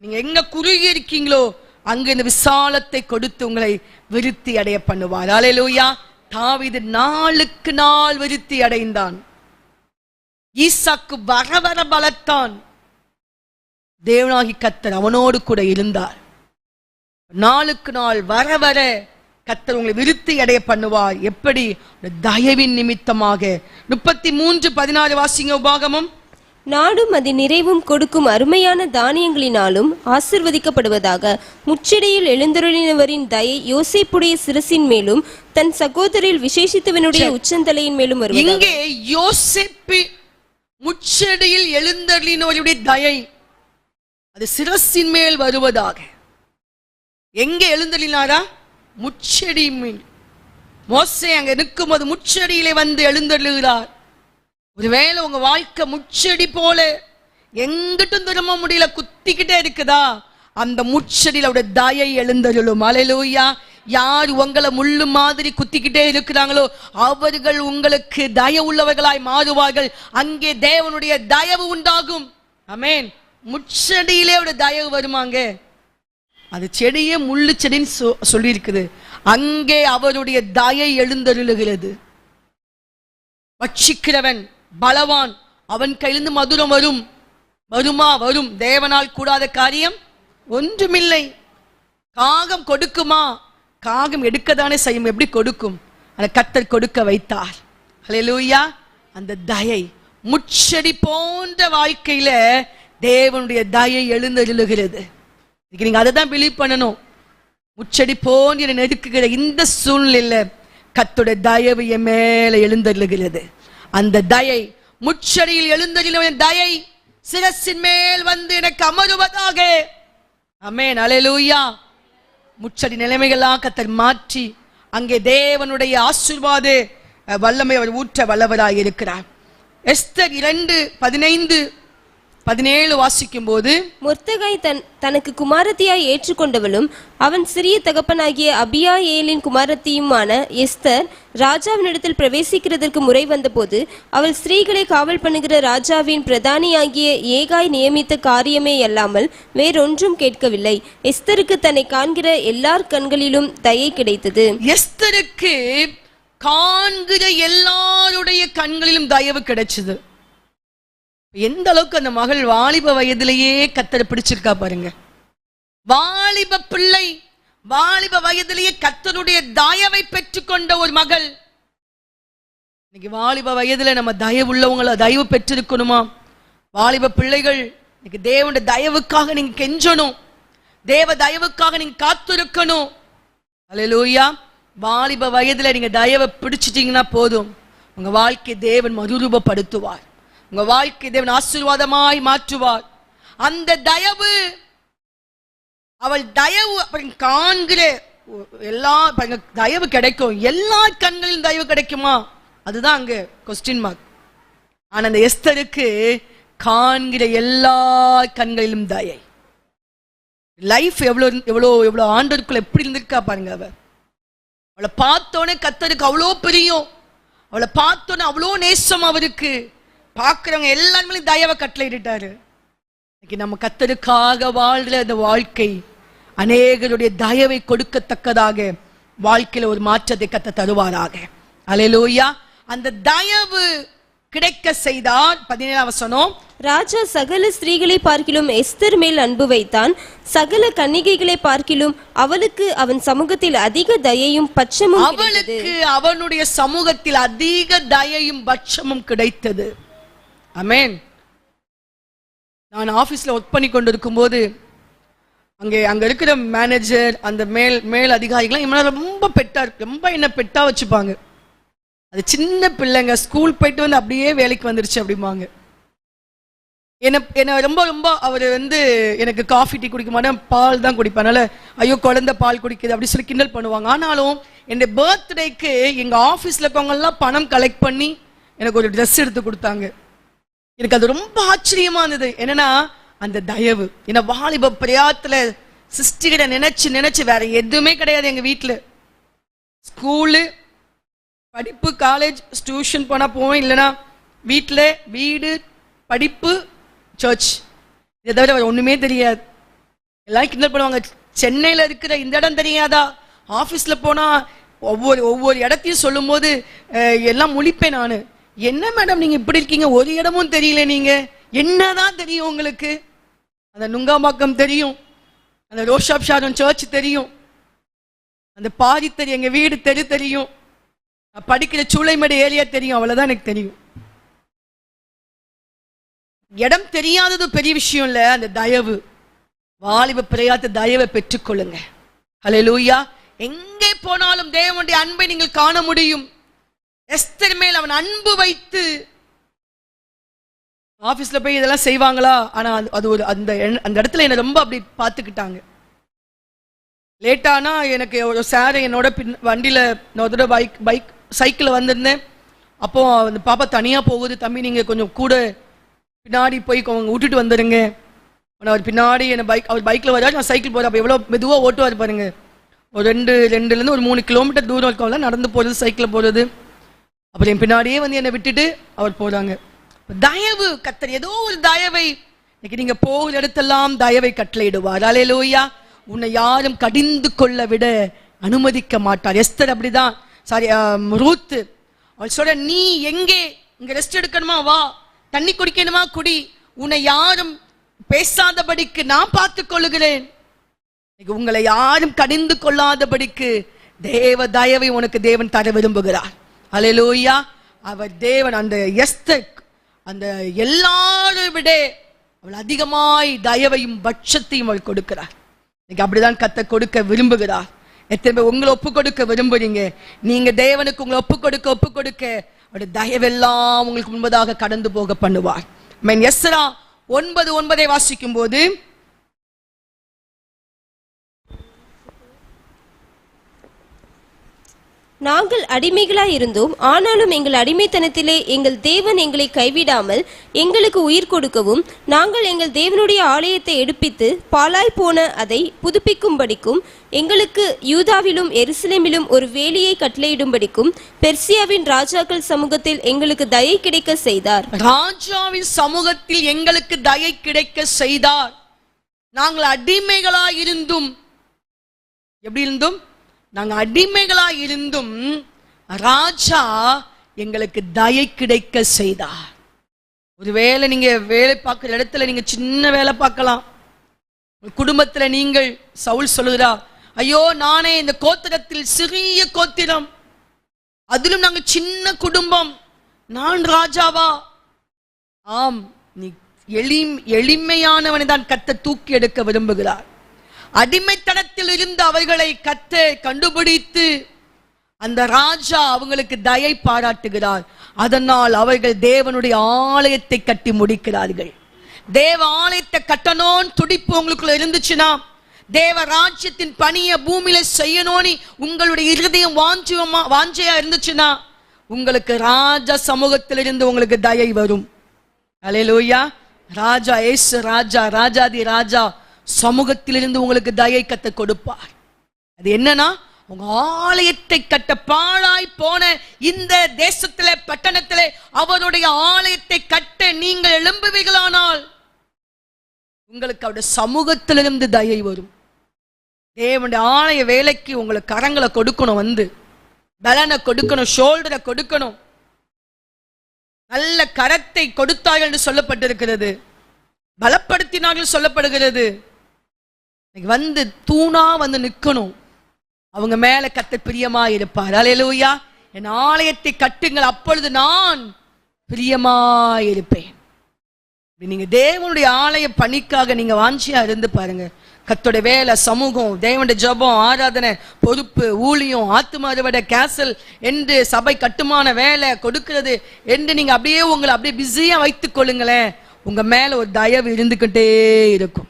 நீங்க எங்க குறுகி இருக்கீங்களோ அங்க இந்த விசாலத்தை கொடுத்து உங்களை விருத்தி அடைய பண்ணுவார். அல்லேலூயா. தாவீது நாளுக்கு நாள் விருத்தி அடைந்தான். ஈசாக்கு வர வர பலத்தான். தேவனாகி கர்த்தர் அவனோடு கூட இருந்தார். நாளுக்கு நாள் வர வர கர்த்தர் உங்களை விருத்தி அடைய பண்ணுவார். எப்படி? தயவின் நிமித்தமாக. 33:16 வாசிங்க. உபாகமம். நாடும் அது நிறைவும் கொடுக்கும் அருமையான தானியங்களினாலும் ஆசிர்வதிக்கப்படுவதாக. முச்செடியில் எழுந்தருளினவரின் தயை யோசேப்புடைய சிரசின் மேலும் தன் சகோதரில் விசேஷித்தவனுடைய உச்சந்தலையின் மேலும் வருவது. இங்கே யோசேப்பு முச்செடியில் எழுந்தருளினவருடைய தயை அது சிரசின் மேல் வருவதாக. எங்கே எழுந்தருளினாரா? முச்செடி மேல். மோசே அங்க நிற்கும்போது முச்செடியிலே வந்து எழுந்தருளுகிறார். ஒருவேளை உங்க வாழ்க்கை முச்செடி போல எங்கிட்டும் திரும்ப முடியல, குத்திக்கிட்டே இருக்குதா? அந்த முச்செடியில் அவருடைய தயை எழுந்தருளும். அல்லேலூயா. யார் உங்களை முள்ளு மாதிரி குத்திக்கிட்டே இருக்கிறாங்களோ அவர்கள் உங்களுக்கு தயவு உள்ளவர்களாய் மாறுவார்கள். அங்கே தேவனுடைய தயவு உண்டாகும். ஆமென். முச்செடியிலே அவருடைய தயவு வருமாங்க. அது செடியே முள்ளு செடின்னு சொல்லி இருக்குது. அங்கே அவருடைய தயை எழுந்தருளுகிறது. பட்சிக்கிறவன் பலவான், அவன் கையிலிருந்து மதுரம் வரும். வருமா? வரும். தேவனால் கூடாத காரியம் ஒன்றுமில்லை. காகம் கொடுக்குமா? காகம் எடுக்கத்தானே செய்யும். எப்படி கொடுக்கும்? அந்த கர்த்தர் கொடுக்க வைத்தார். அல்லேலூயா. அந்த தயை முச்செடி போன்ற வாழ்க்கையில தேவனுடைய தயை எழுந்தருளுகிறது. நீங்க அதை தான் பிலீவ் பண்ணணும். முச்செடி போன்ற நெருக்குகிற இந்த சூழ்நிலையில கர்த்தருடைய தயவு என் மேல எழுந்தருளுகிறது. அந்த தயை, முச்செடியில் எழுந்தருளின தயை சிரசின் மேல் வந்து எனக்கு அமருவதாக. ஆமென். அல்லேலூயா. முச்செடி நிலைமைகளாக கர்த்தர் மாற்றி அங்கே தேவனுடைய ஆசீர்வாத வல்லமை அவர் ஊற்ற வல்லவராய் இருக்கிறார். எஸ்தர் 2:15-17 வாசிக்கும் போது, மொர்தெகாய் தனக்கு குமாரத்தியாய் ஏற்றுக்கொண்டவளும் அவன் சிறிய தகப்பனாகிய அபியாயேலின் குமாரத்தியுமான எஸ்தர் ராஜாவினிடத்தில் பிரவேசிக்கிறதற்கு முறை வந்தபோது அவள் ஸ்திரீகளை காவல் பண்ணுகிற ராஜாவின் பிரதானியாகிய ஏகாய் நியமித்த காரியமே அல்லாமல் வேறொன்றும் கேட்கவில்லை. எஸ்தருக்கு தன்னை காண்கிற எல்லார் கண்களிலும் தயை கிடைத்தது. எஸ்தருக்கு காண்கிற எல்லாருடைய கண்களிலும் தயவு கிடைச்சது. எந்த அளவுக்கு அந்த மகள் வாலிப வயதிலேயே கர்த்தரை பிடிச்சிருக்கா பாருங்க. வாலிப பிள்ளை வாலிப வயதிலேயே கர்த்தருடைய தயவை பெற்றுக்கொண்ட ஒரு மகள். இன்னைக்கு வாலிப வயதுல நம்ம தயவுள்ளவங்கள தயவு பெற்றிருக்கணுமா? வாலிப பிள்ளைகள் இன்னைக்கு தேவனுடைய தயவுக்காக நீங்க கெஞ்சணும். தேவ தயவுக்காக நீங்க காத்திருக்கணும். அல்லேலூயா. வாலிப வயதுல நீங்க தயவை பிடிச்சிட்டீங்கன்னா போதும், உங்க வாழ்க்கை தேவன் மறுரூபப்படுத்துவார். உங்க வாழ்க்கை தேவன் ஆசீர்வாதமாய் மாற்றுவார். அந்த தயவு அவள் தயவு காண்கிற எல்லா தயவு கிடைக்கும். எல்லா கண்களிலும் தயவு கிடைக்குமா? அதுதான் அங்க கொஸ்டின் மார்க். ஆனா அந்த எஸ்தருக்கு காண்கிற எல்லா கண்களிலும் தயை. லைஃப் எவ்வளவு எவ்வளவு எவ்வளவு ஆண்டவருக்குள்ள எப்படி இருந்திருக்கா பாருங்க. அவளை பார்த்தோன்னே கர்த்தருக்கு அவ்வளோ பிரியம், அவளை பார்த்தோன்னே அவ்வளோ நேசம் அவருக்கு. பார்க்கிறவங்க எல்லாருமே தயவை கட்டளையிட்டாரு. இன்னைக்கு நம்ம கர்த்தருக்காக வாழ்ற அந்த வாழ்க்கை அநேகருடைய தயவை கொடுக்கத்தக்கதாக வாழ்க்கையில ஒரு மாற்றத்தை கர்த்தர் தருவாராக. அல்லேலூயா. அந்த தயவு கிடைக்க செய்தார். 17ஆம் வசனம். ராஜா சகல ஸ்திரீகளை பார்க்கிலும் எஸ்தர் மேல் அன்பு வைத்தான். சகல கன்னிகைகளை பார்க்கிலும் அவளுக்கு அவன் சமூகத்தில் அதிக தயையும் பட்சமும் அவளுக்கு அவனுடைய சமூகத்தில் அதிக தயையும் பட்சமும் கிடைத்தது. ஆமென். நான் ஆபீஸ்ல ஒர்க் பண்ணி கொண்டிருக்கும் போது அங்க இருக்கிற மேனேஜர், அந்த மேல் அதிகாரிகள் இவனை ரொம்ப என்ன பெட்டா வச்சுப்பாங்க. அது சின்ன பிள்ளைங்க ஸ்கூல் போயிட்டு வந்து அப்படியே வேலைக்கு வந்துருச்சு அப்படிம்பாங்க. என்ன ரொம்ப ரொம்ப அவர் எனக்கு காஃபி டீ குடிக்க மாட்டேன், பால் தான் குடிப்பேன். அதனால ஐயோ குழந்தை பால் குடிக்குது அப்படி சொல்லி கிண்டல் பண்ணுவாங்க. ஆனாலும் என் பர்த்டேக்கு எங்க ஆபீஸ்ல இருக்கவங்க எல்லாம் பணம் கலெக்ட் பண்ணி எனக்கு ஒரு ட்ரெஸ் எடுத்து கொடுத்தாங்க. எனக்கு அது ரொம்ப ஆச்சரியமா இருந்தது. என்னன்னா அந்த தயவு. என்ன வாலிப பிரியாத்துல சிஸ்டிகிட்ட நினைச்சு வேற எதுவுமே கிடையாது. எங்க வீட்டுல ஸ்கூலு, படிப்பு, காலேஜ், டியூஷன் போனா போவேன், இல்லைன்னா வீட்டுல வீடு, படிப்பு, சர்ச். இதை தவிர வேற ஒண்ணுமே தெரியாது. எல்லாரும் கிண்டல் பண்ணுவாங்க, சென்னையில இருக்கிற இந்த இடம் தெரியாதா? ஆபீஸ்ல போனா ஒவ்வொரு இடத்தையும் சொல்லும் போது எல்லாம் முழிப்பேன் நானு. என்ன மேடம் நீங்க இப்படி இருக்கீங்க, ஒரு இடமும் தெரியல, நீங்க என்னதான் தெரியும் உங்களுக்கு? அந்த நுங்காம்பாக்கம் தெரியும், அந்த ரோஷாப் ஷாரோன் சர்ச் தெரியும், அந்த பாதி தெரியும், எங்க வீடு தெரியும், படிக்கிற சூளைமேடு ஏரியா தெரியும், அவ்வளவுதான் எனக்கு தெரியும். இடம் தெரியாதது பெரிய விஷயம் இல்ல. அந்த தயவு, வாலிப பிரயாத்த தயவை பெற்றுக்கொள்ளுங்க. ஹல்லேலூயா. எங்கே போனாலும் தேவனுடைய அன்பை நீங்கள் காண முடியும். எஸ்தர் மேல் அவன் அன்பு வைத்து ஆபீஸ்ல போய் இதெல்லாம் செய்வாங்களா? ஆனா அது ஒரு அந்த இடத்துல என்ன ரொம்ப அப்படி பார்த்துக்கிட்டாங்க. லேட்டானா எனக்கு ஒரு சார் என்னோட வண்டியில நான் பைக் சைக்கிள் வந்திருந்தேன். அப்போ அந்த பாப்பா தனியா போகுது, தம்பி நீங்க கொஞ்சம் கூட பின்னாடி போய் விட்டுட்டு வந்துடுங்க. அவர் பின்னாடி என்ன அவர் பைக்ல வராரு, நான் சைக்கிள் போறேன். அப்போ எவ்வளவு மெதுவா ஓட்டுவார் பாருங்க. ஒரு 2 ஒரு 3 கிலோமீட்டர் தூரம் இருக்கவங்கள நடந்து போறது, சைக்கிள் போறது. அப்புறம் என் பின்னாடியே என்னை விட்டுட்டு அவர் போறாங்க. தயவு, கர்த்தர் ஏதோ ஒரு தயவை இன்னைக்கு நீங்க போகிற இடத்தெல்லாம் தயவை கட்டளையிடுவார். அல்லேலூயா. உன்னை யாரும் கடிந்து கொள்ள விட அனுமதிக்க மாட்டார். எஸ்தர் அப்படிதான். ரூத் அவள் சொல்ற, நீ எங்கே, இங்க ரெஸ்ட் எடுக்கணுமா வா, தண்ணி குடிக்கணுமா குடி, உன்னை யாரும் பேசாதபடிக்கு நான் பார்த்துக் கொள்ளுகிறேன். உங்களை யாரும் கடிந்து கொள்ளாதபடிக்கு தேவ தயவை உனக்கு தேவன் தர விரும்புகிறார். அல்லேலூயா. அவர் தேவன் அந்த எஸ்தர் அந்த எல்லாரும் விட அவள் அதிகமாய் தயவையும் பட்சத்தையும் அவள் கொடுக்கிறார். இன்னைக்கு அப்படிதான் கர்த்தர் கொடுக்க விரும்புகிறார். எத்தனை பேர் உங்களை ஒப்பு கொடுக்க விரும்புறீங்க? நீங்க தேவனுக்கு உங்களை ஒப்பு கொடுக்க அவருடைய தயவெல்லாம் உங்களுக்கு முன்பதாக கடந்து போக பண்ணுவார். எஸ்ரா 9:9 வாசிக்கும் போது, நாங்கள் அடிமைகளாய் இருந்தோம், ஆனாலும் எங்கள் அடிமைத்தனத்திலே எங்கள் தேவன் எங்களை கைவிடாமல் எங்களுக்கு உயிர் கொடுக்கவும், நாங்கள் எங்கள் தேவனுடைய ஆலயத்தை எடுப்பித்து பாழாய் போன அதை புதுப்பிக்கும்படிக்கும், எங்களுக்கு யூதாவிலும் எருசலேமிலும் ஒரு வேலியை கட்டளையிடும்படிக்கும் பெர்சியாவின் ராஜாக்கள் சமூகத்தில் எங்களுக்கு தயை கிடைக்க செய்தார். ராஜாவின் சமூகத்தில் எங்களுக்கு தயை கிடைக்க செய்தார். நாங்கள் அடிமைகளாய் இருந்தும், எப்படி இருந்தும், நாங்கள் அடிமைகளாய் இருந்தும் ராஜா எங்களுக்கு தயை கிடைக்க செய்தார். ஒருவேளை நீங்க வேலை பார்க்கிற இடத்துல நீங்க சின்ன வேலை பார்க்கலாம். குடும்பத்துல நீங்கள் சவுல் சொல்லுகிறா, ஐயோ நானே இந்த கோத்திரத்தில் சிறிய கோத்திரம், அதிலும் நாங்க சின்ன குடும்பம், நான் ராஜாவா? ஆம், நீ எளிமையானவனை தான் கர்த்தர் தூக்கி எடுக்க விரும்புகிறார். அடிமைத்தனத்தில் இருந்து அவர்களை கர்த்தர் கண்டுபிடித்து அந்த ராஜா அவங்களுக்கு தயை பாராட்டுகிறார். அதனால் அவர்கள் தேவனுடைய ஆலயத்தை கட்டி முடிக்கிறார்கள். தேவ ஆலயத்தை கட்டணும்னு துடிப்பு உங்களுக்குள்ள இருந்துச்சுன்னா, தேவ ராஜ்யத்தின் பணியை பூமியில செய்யணும்னு உங்களுடைய இருதயம் வாஞ்சையா இருந்துச்சுன்னா உங்களுக்கு ராஜா சமூகத்திலிருந்து உங்களுக்கு தயை வரும். அல்லேலூயா. ராஜா இயேசு ராஜா, ராஜாதி ராஜா சமூகத்திலிருந்து உங்களுக்கு தயை கத்த கொடுப்பார். அது என்னன்னா, உங்க ஆலயத்தை கட்ட பாழாய் போன இந்த தேசத்திலே பட்டணத்திலே அவருடைய ஆலயத்தை கட்ட நீங்கள் எழும்புவீர்களானால் உங்களுக்கு அவருடைய சமூகத்திலிருந்து தயை வரும். தேவனுடைய ஆலய வேலைக்கு உங்களுக்கு கரங்களை கொடுக்கணும், வந்து பலனை கொடுக்கணும், ஷோல்டரை கொடுக்கணும். நல்ல கரத்தை கொடுத்தார்கள் என்று சொல்லப்பட்டிருக்கிறது, பலப்படுத்தினார்கள் சொல்லப்படுகிறது. வந்து தூணா வந்து நிற்கணும். அவங்க மேல கர்த்தர் பிரியமா இருப்பார். அல்லேலூயா. என் ஆலயத்தை கட்டுங்கள், அப்பொழுது நான் பிரியமா இருப்பேன். நீங்க தேவனுடைய ஆலய பணிக்காக நீங்க வாஞ்சியா இருந்து பாருங்க. கர்த்தருடைய வேலை, சமூகம், தேவனுடைய ஜெபம், ஆராதனை, பொறுப்பு, ஊழியம், ஆத்தும அறுவடை, கேசல் என்று சபை கட்டுமான வேலை கொடுக்கிறது என்று நீங்க அப்படியே உங்களை அப்படியே பிஸியா வைத்துக் கொள்ளுங்களேன். உங்க மேல ஒரு தயவு இருந்துகிட்டே இருக்கும்.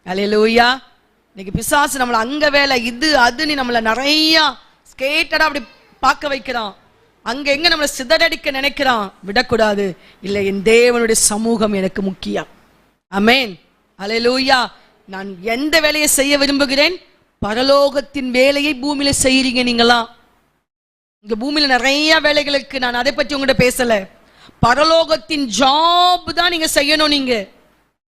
அல்லேலூயா. இன்னைக்கு பிசாசு நம்மள அங்க வேலை இது அதுன்னு நம்மள நிறைய ஸ்கேட்டடா அப்படி பார்க்க வைக்கிறான். அங்க எங்க நம்மளை சிதறடிக்க நினைக்கிறான். விடக்கூடாது. இல்லை, என் தேவனுடைய சமூகம் எனக்கு முக்கியம். ஆமென். அல்லேலூயா. நான் எந்த வேலையை செய்ய விரும்புகிறேன்? பரலோகத்தின் வேலையை பூமியில செய்யறீங்க நீங்களாம். இங்க பூமியில நிறைய வேலைகளுக்கு நான் அதை பற்றி உங்ககிட்ட பேசல. பரலோகத்தின் ஜாப் தான் நீங்க செய்யணும். நீங்க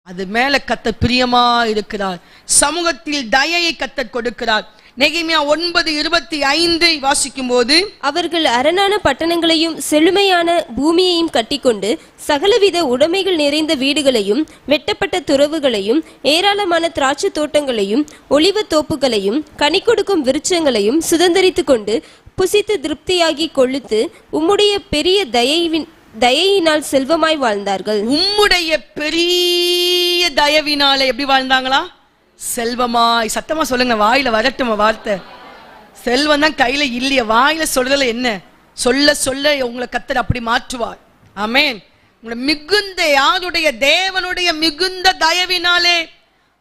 அது மேல கர்த்தர் பிரியமா இருக்கிறார். சமூகத்தில் தயையை கர்த்தர் கொடுக்கிறார். நெகேமியா 9:25 வாசிக்கும் போது, அவர்கள் அரணான பட்டணங்களையும் செழுமையான பூமியையும் கட்டிக்கொண்டு சகலவித உடைமைகள் நிறைந்த வீடுகளையும் வெட்டப்பட்ட துறவுகளையும் ஏராளமான திராட்சை தோட்டங்களையும் ஒலிவ தோப்புகளையும் கனி கொடுக்கும் விருட்சங்களையும் சுதந்தரித்துக் கொண்டு புசித்து திருப்தியாகி கொழுத்து உம்முடைய பெரிய தயையினால் செல்வமாய் வாழ்ந்தார்கள். உம்முடைய பெரிய தயவினாலே எப்படி வாழ்ந்தாங்களா? செல்வமாய். சத்தமா சொல்லுங்க, வாயில வரட்டும் வார்த்தை. செல்வம் தான் கையில இல்லைய, வாயில சொல்றதுல என்ன? சொல்ல சொல்ல உங்களை கர்த்தர் அப்படி மாற்றுவார். ஆமென். உங்களை மிகுந்த யாருடைய தேவனுடைய மிகுந்த தயவினாலே,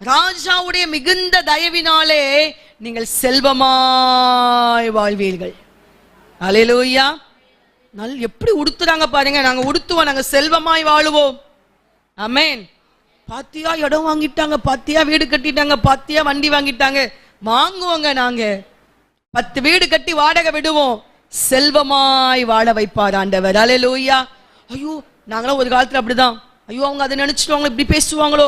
ராஜாவுடைய மிகுந்த தயவினாலே நீங்கள் செல்வமாய் வாழ்வீர்கள். அல்லேலூயா. எப்படி உடுத்துறாங்க பாருங்க. நாங்க உடுத்துவோம், நாங்க செல்வமாய் வாழுவோம். ஆமென். பாத்தியா இடம் வாங்கிட்டாங்க, பாத்தியா வீடு கட்டிட்டாங்க, பாத்தியா வண்டி வாங்கிட்டாங்க, வாங்குவோங்க. நாங்க 10 வீடு கட்டி வாடகை விடுவோம். செல்வமாய் வாழ வைப்பார் ஆண்டவர். அல்லேலூயா. ஐயோ, நாங்களும் ஒரு காலத்துல அப்படிதான். ஐயோ, அவங்க அதை நினைச்சிட்டு இப்படி பேசுவாங்களோ.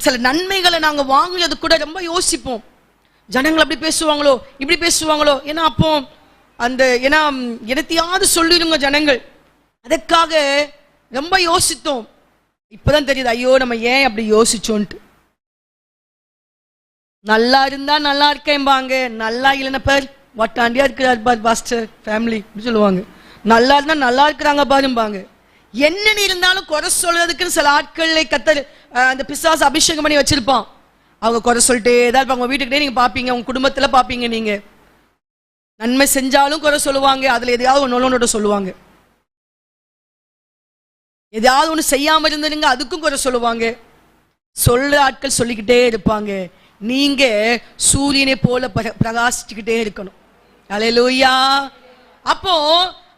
சில நன்மைகளை நாங்க வாங்குறது கூட ரொம்ப யோசிப்போம். ஜனங்கள் அப்படி பேசுவாங்களோ, இப்படி பேசுவாங்களோ. ஏன்னா அப்போ அந்த எனத்தையாவது சொல்லிடுங்க ஜனங்கள். அதுக்காக ரொம்ப யோசித்தோம். இப்பதான் தெரியுது, ஐயோ நம்ம ஏன் அப்படி யோசிச்சோன்ட்டு. நல்லா இருந்தா நல்லா இருக்கேன்பாங்க, நல்லா இல்லைன்னா பார் வட்டாண்டியா இருக்கிறார் பார் பாஸ்டர் ஃபேமிலி அப்படி சொல்லுவாங்க. நல்லா இருந்தா நல்லா இருக்கிறாங்க பாரும்பாங்க. என்னன்னு இருந்தாலும் குறை சொல்றதுக்குன்னு சில ஆட்களை கர்த்தர் அந்த பிசாசு அபிஷேகம் பண்ணி வச்சிருப்பான். அவங்க குறை சொல்லிட்டே தான் இருப்பாங்க. உங்க வீட்டுக்கிட்டே நீங்க பாப்பீங்க, உங்க குடும்பத்துல பாப்பீங்க. நீங்க நன்மை செஞ்சாலும் குறை சொல்லுவாங்க. அதுல எதையாவது ஒன்னோட சொல்லுவாங்க. எதையாவது ஒண்ணு செய்யாம இருந்தீங்க, அதுக்கும் குறை சொல்லுவாங்க. சொல்ற ஆட்கள் சொல்லிக்கிட்டே இருப்பாங்க. நீங்க சூரியனை போல பிரகாசிச்சுக்கிட்டே இருக்கணும். அல்லேலூயா. அப்போ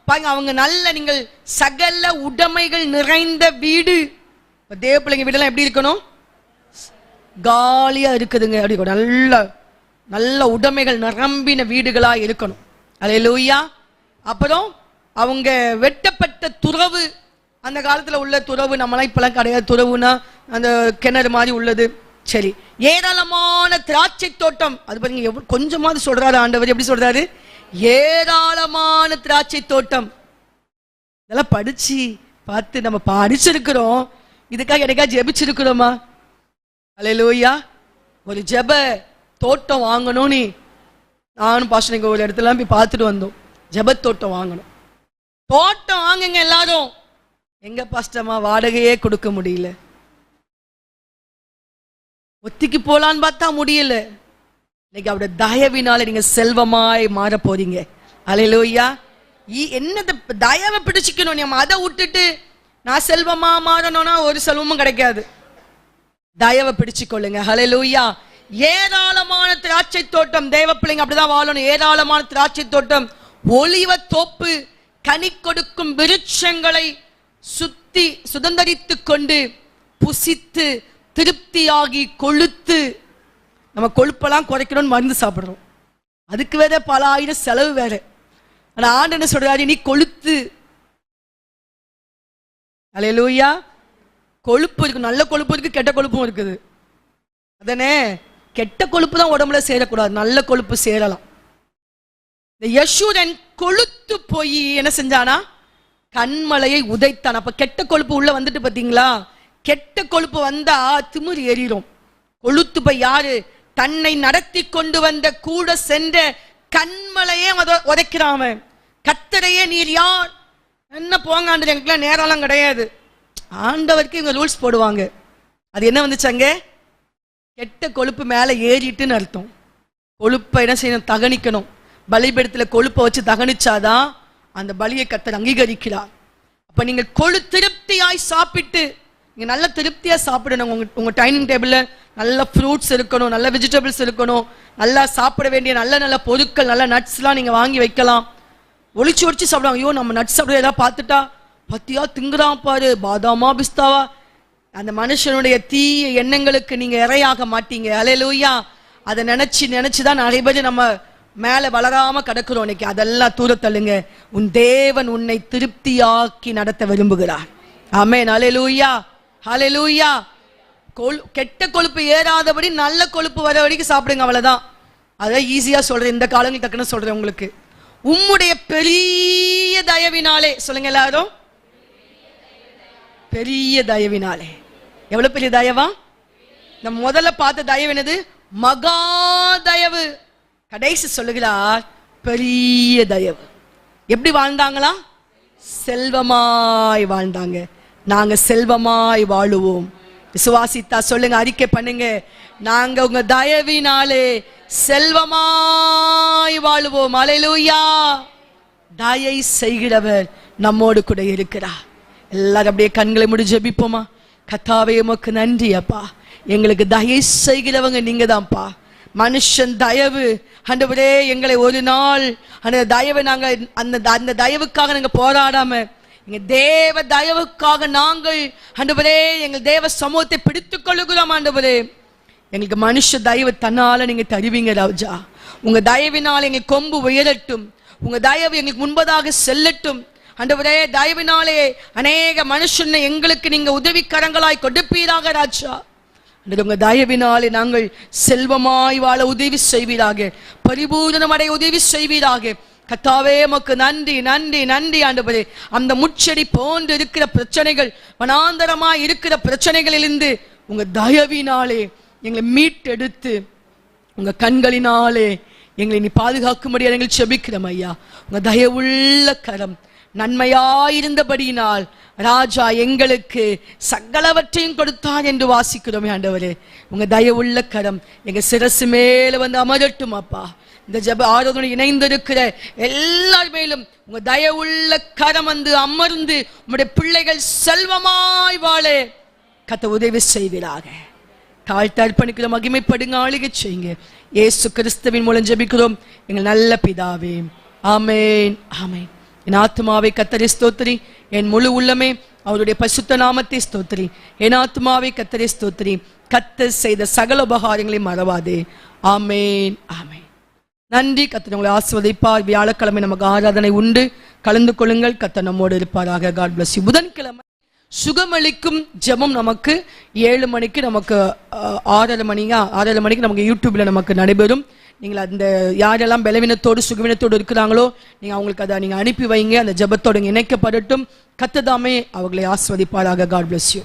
பாருங்க, அவங்க நல்ல நீங்கள் சகல உடைமைகள் நிறைந்த வீடு. தேவ பிள்ளைங்க வீடெல்லாம் எப்படி இருக்கணும்? காலியா இருக்குதுங்க. அப்படி நல்ல நல்ல உடைமைகள் நிரம்பின வீடுகளா இருக்கணும். அல்லேலூயா. அப்புறம் அவங்க வெட்டப்பட்ட துறவு. அந்த காலத்துல உள்ள துறவு நம்மளாம் இப்பெல்லாம் கிடையாது. துறவுனா அந்த கிணறு மாதிரி உள்ளது. சரி, ஏராளமான திராட்சை தோட்டம். அது பாருங்க, கொஞ்சமாவது சொல்றாரு ஆண்டவர். எப்படி சொல்றாரு? ஏராளமான திராட்சை தோட்டம். இதெல்லாம் படிச்சு பார்த்து நம்ம படிச்சிருக்கிறோம். இதுக்காக எனக்கா ஜெபிச்சிருக்கிறோமா? அல்லேலூயா. ஒரு ஜெப தோட்டம் வாங்கணும்னு நானும் பாஸ்டர் ஒரு இடத்துல போய் பார்த்துட்டு வந்தோம். ஜெப தோட்டம் வாங்கணும். தோட்டம் வாங்குங்க எல்லாரும். எங்க பாஸ்டர்மா வாடகையே கொடுக்க முடியல. ஒத்திக்கு போலான்னு பார்த்தா முடியல. இன்னைக்கு அவருடைய தயவினால நீங்க செல்வமாய் மாற போறீங்க. அல்லேலூயா. என்னது தயவை பிடிச்சிக்கணும். நம்ம அதை விட்டுட்டு நான் செல்வமா மாறணும்னா ஒரு செல்வமும் கிடைக்காது. தயவை பிடிச்சுக்கொள்ளுங்க. அல்லேலூயா. ஏராளமான திராட்சை தோட்டம். தேவ பிள்ளைங்க அப்படிதான் வாழணும். ஏராளமான திராட்சை தோட்டம், ஒலிவ தோப்பு, கனி கொடுக்கும் விருட்சங்களை சுத்தி சுதந்தரித்துக் கொண்டு புசித்து திருப்தியாகி கொழுத்து. நம்ம கொழுப்பெல்லாம் குறைக்கணும்னு மருந்து சாப்பிடுறோம், அதுக்கு வேற பல ஆயிரம் செலவு வேற. ஆனா ஆண்டு என்ன சொல்றாரு, நீ கொழுத்து. அல்லேலூயா. கொழுப்பு இருக்கு, நல்ல கொழுப்பு இருக்கு, கெட்ட கொழுப்பும் இருக்குது. அதனே கெட்ட கொழுப்பு தான் உடம்புல சேரக்கூடாது, நல்ல கொழுப்பு சேரலாம். இந்த யசூரன் கொழுத்து போய் என்ன செஞ்சானா, கண்மலையை உதைத்தான். அப்ப கெட்ட கொழுப்பு உள்ள வந்துட்டு பாத்தீங்களா, கெட்ட கொழுப்பு வந்தா திமிர் ஏறிடும். கொழுத்து போய் யாரு, தன்னை நடத்தி கொண்டு வந்த கூட சென்ற கண்மலையே உதைக்கிறான். கர்த்தரையே நீர் யார், என்ன போங்க ஆண்டு, எனக்குலாம் நேரம்லாம் கிடையாது. ஆண்டவருக்கு இவங்க ரூல்ஸ் போடுவாங்க. அது என்ன வந்துச்சாங்க, கெட்ட கொழுப்பு மேல ஏறிட்டுன்னு அர்த்தம். கொழுப்பை என்ன செய்யணும், தகனிக்கணும். பலிபீடத்துல கொழுப்பை வச்சு தகனிச்சாதான் அந்த பலியை கர்த்தர் அங்கீகரிக்கிறார். அப்ப நீங்க திருப்தியாய் சாப்பிட்டு, நீங்க நல்ல திருப்தியா சாப்பிடணும். உங்க டைனிங் டேபிள்ல நல்ல ஃப்ரூட்ஸ் இருக்கணும், நல்ல வெஜிடபிள்ஸ் இருக்கணும், நல்லா சாப்பிட வேண்டிய நல்ல நல்ல பொருட்கள், நல்ல நட்ஸ்லாம் நீங்க வாங்கி வைக்கலாம். ஒளிச்சு சாப்பிடுவாங்க. ஐயோ நம்ம நட்ஸ் சாப்பிட ஏதாவது பார்த்துட்டா, பத்தியா திங்குறான் பாரு, பாதாமா பிஸ்தாவா. அந்த மனுஷனுடைய தீய எண்ணங்களுக்கு நீங்க இரையாக மாட்டீங்க. அல்லேலூயா. அதை நினைச்சுதான் நிறைய பேர் நம்ம மேல வளராம கிடக்கிறோம் இன்னைக்கு. அதெல்லாம் தூர தள்ளுங்க. உன் தேவன் உன்னை திருப்தியாக்கி நடத்த விரும்புகிறார். ஆமென். அல்லேலூயா, அல்லேலூயா. கெட்ட கொழுப்பு ஏறாதபடி நல்ல கொழுப்பு வர வரைக்கும் சாப்பிடுங்க, அவ்வளவுதான். அதான் ஈஸியா சொல்றேன், இந்த காலங்கள் டக்குன்னு சொல்றேன் உங்களுக்கு. உம்முடைய பெரிய தயவினாலே, சொல்லுங்க எல்லாரும், பெரிய தயவினாலே. எவ்வளவு பெரிய தயவா? நம்ம முதல்ல பார்த்த தயவு என்னது, மகா தயவு. கடைசி சொல்லுகிறார் பெரிய தயவு. எப்படி வாழ்ந்தாங்களா, செல்வமாய் வாழ்ந்தாங்க. நாங்க செல்வமாய் வாழுவோம். விசுவாசித்தா சொல்லுங்க, அறிக்கை பண்ணுங்க, நாங்க உங்க தயவினாலே செல்வமாய் வாழுவோம். அல்லேலூயா. தயை செய்கிறவர் நம்மோடு கூட இருக்கிறார். எல்லாரும் அப்படியே கண்களை மூடி ஜெபிப்போமா. கர்த்தாவே உமக்கு நன்றி அப்பா, எங்களுக்கு தயை செய்கிறவங்க நீங்க தான்ப்பா. மனுஷன் தயவு ஆண்டவரே, எங்களை ஒரு நாள் அந்த தயவை நாங்க அந்த தயவுக்காக நாங்க போராடாம, எங்க தேவ தயவுக்காக நாங்கள் ஆண்டவரே எங்கள் தேவ சமூகத்தை பிடித்துக் கொள்ளுகிறோம். ஆண்டவரே, எங்களுக்கு மனுஷ தயவு தன்னால நீங்க தருவீங்க ராஜா. உங்க தயவினால் எங்களுக்கு கொம்பு உயரட்டும், உங்க தயவு எங்களுக்கு முன்பதாக செல்லட்டும். ஆண்டவரே, தயவினாலே அநேக மனுஷனை எங்களுக்கு நீங்க உதவிக்கரங்களாய் கொடுப்பீராக ராஜா. உங்க தயவினாலே நாங்கள் செல்வமாய் வாழ உதவி செய்வீராக, பரிபூரணமடைய உதவி செய்வீராக. கர்த்தாவே உமக்கு நன்றி நன்றி நன்றி ஆண்டவரே. அந்த முச்செடி போன்று இருக்கிற பிரச்சனைகள், வனாந்தரமாய் இருக்கிற பிரச்சனைகளிலிருந்து உங்க தயவினாலே எங்களை மீட்டெடுத்து உங்க கண்களினாலே எங்களை நீ பாதுகாக்கும்படியா எங்கள் செபிக்கிறோம் ஐயா. உங்க தயவுள்ள கரம் நன்மையாயிருந்தபடியினால் ராஜா எங்களுக்கு சகலவற்றையும் கொடுத்தான் என்று வாசிக்கிறோமே ஆண்டவரே. உங்க தயவுள்ள கரம் எங்க சிரசு மேல வந்து அமரட்டும் அப்பா. இந்த ஜெப ஆராதனை இணைந்திருக்கிற எல்லார் மேலும் உங்க தயவுள்ள கரம் வந்து அமர்ந்து உங்களுடைய பிள்ளைகள் செல்வமாய் வாழ கர்த்தர் உதவி செய்வீராக. தாழ்த்த அர்ப்பணிக்கிற மகிமைப்படுங்க, ஆளுகை செய்யுங்க. இயேசு கிறிஸ்துவின் மூலம் ஜெபிக்கிறோம் எங்கள் நல்ல பிதாவே, ஆமென் ஆமென். என் ஆத்துமாவை கர்த்தரை ஸ்தோத்திரி, என் முழு உள்ளமே அவருடைய பரிசுத்த நாமத்தை ஸ்தோத்திரி. என் ஆத்துமாவை கர்த்தரை ஸ்தோத்திரி, கர்த்தர் செய்த சகல உபகாரங்களை மறவாதே. ஆமென் ஆமென். நன்றி. கர்த்தர் உங்களை ஆசீர்வதிப்பார். வியாழக்கிழமை நமக்கு ஆராதனை உண்டு, கலந்து கொள்ளுங்கள். கர்த்தர் நம்மோடு இருப்பாராக. God bless you. புதன்கிழமை சுகமளிக்கும் ஜெபம் நமக்கு 7 மணிக்கு, நமக்கு 6:30 மணிக்கு நமக்கு யூடியூப்ல நமக்கு நடைபெறும். நீங்கள் அந்த யாரெல்லாம் பலவீனத்தோடு சுகவீனத்தோடு இருக்கிறாங்களோ நீங்க அவங்களுக்கு அதை நீங்க அனுப்பி வைங்க. அந்த ஜெபத்தோடு இணைக்கப்படட்டும். கர்த்தர் தாமே அவர்களை ஆசீர்வதிப்பாராக. God bless you.